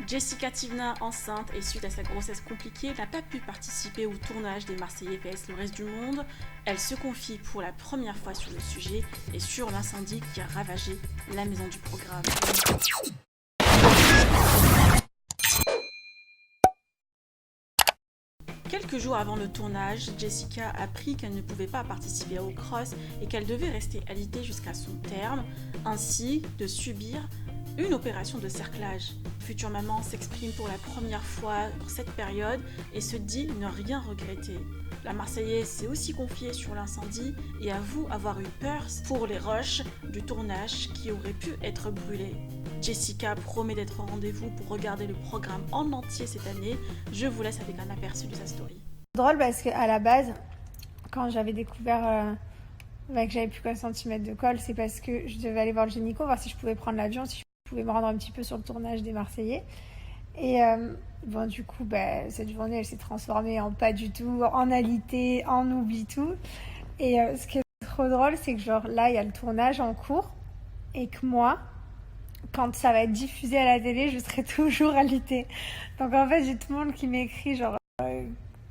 Jessica Tivna, enceinte et suite à sa grossesse compliquée, n'a pas pu participer au tournage des Marseillais vs le reste du monde. Elle se confie pour la première fois sur le sujet et sur l'incendie qui a ravagé la maison du programme. Quelques jours avant le tournage, Jessica a appris qu'elle ne pouvait pas participer au cross et qu'elle devait rester alitée jusqu'à son terme, ainsi de subir une opération de cerclage. Future maman s'exprime pour la première fois pour cette période et se dit ne rien regretter. La Marseillaise s'est aussi confiée sur l'incendie et avoue avoir eu peur pour les rushs du tournage qui auraient pu être brûlés. Jessica promet d'être au rendez-vous pour regarder le programme en entier cette année. Je vous laisse avec un aperçu de sa story. Drôle parce qu'à la base, quand j'avais découvert que j'avais plus qu'un centimètre de colle, c'est parce que je devais aller voir le gynéco, voir si je pouvais prendre l'avion, si je pouvais me rendre un petit peu sur le tournage des Marseillais. Et du coup, cette journée, elle s'est transformée en pas du tout, en alité, en oublie tout. Et ce qui est trop drôle, c'est que genre là, il y a le tournage en cours et que moi, quand ça va être diffusé à la télé, je serai toujours alitée. Donc en fait, j'ai tout le monde qui m'écrit, genre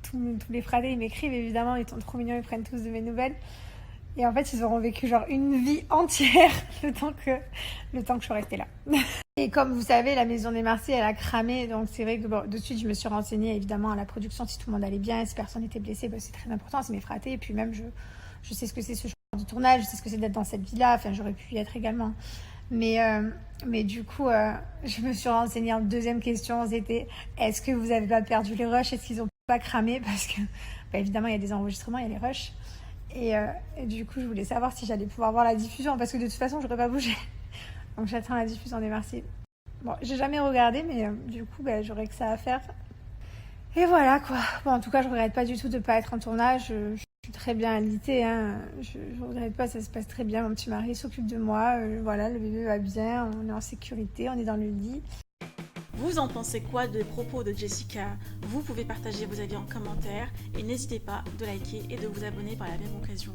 tous les fratés, ils m'écrivent évidemment, ils sont trop mignons, ils prennent tous de mes nouvelles. Et en fait, ils auront vécu genre une vie entière le temps que je suis restée là. Et comme vous savez, la maison des Marseillais, elle a cramé. Donc c'est vrai que de suite, je me suis renseignée évidemment à la production si tout le monde allait bien, si personne n'était blessé. C'est très important, c'est mes fratés. Et puis même, je sais ce que c'est ce genre de tournage, je sais ce que c'est d'être dans cette vie-là. Enfin, j'aurais pu y être également. Mais du coup, je me suis renseignée en deuxième question. C'était, est-ce que vous n'avez pas perdu les rushs? Est-ce qu'ils n'ont pas cramé? Parce que, évidemment, il y a des enregistrements, il y a les rushs. Et du coup, je voulais savoir si j'allais pouvoir voir la diffusion, parce que de toute façon, j'aurais pas bougé. Donc j'attends la diffusion des Marseillais. Bon, j'ai jamais regardé, mais du coup, j'aurais que ça à faire. Et voilà, quoi. Bon, en tout cas, je regrette pas du tout de pas être en tournage. Je suis très bien alitée, hein. Je regrette pas, ça se passe très bien. Mon petit mari s'occupe de moi. Voilà, le bébé va bien, on est en sécurité, on est dans le lit. Vous en pensez quoi des propos de Jessica? Vous pouvez partager vos avis en commentaire et n'hésitez pas de liker et de vous abonner par la même occasion.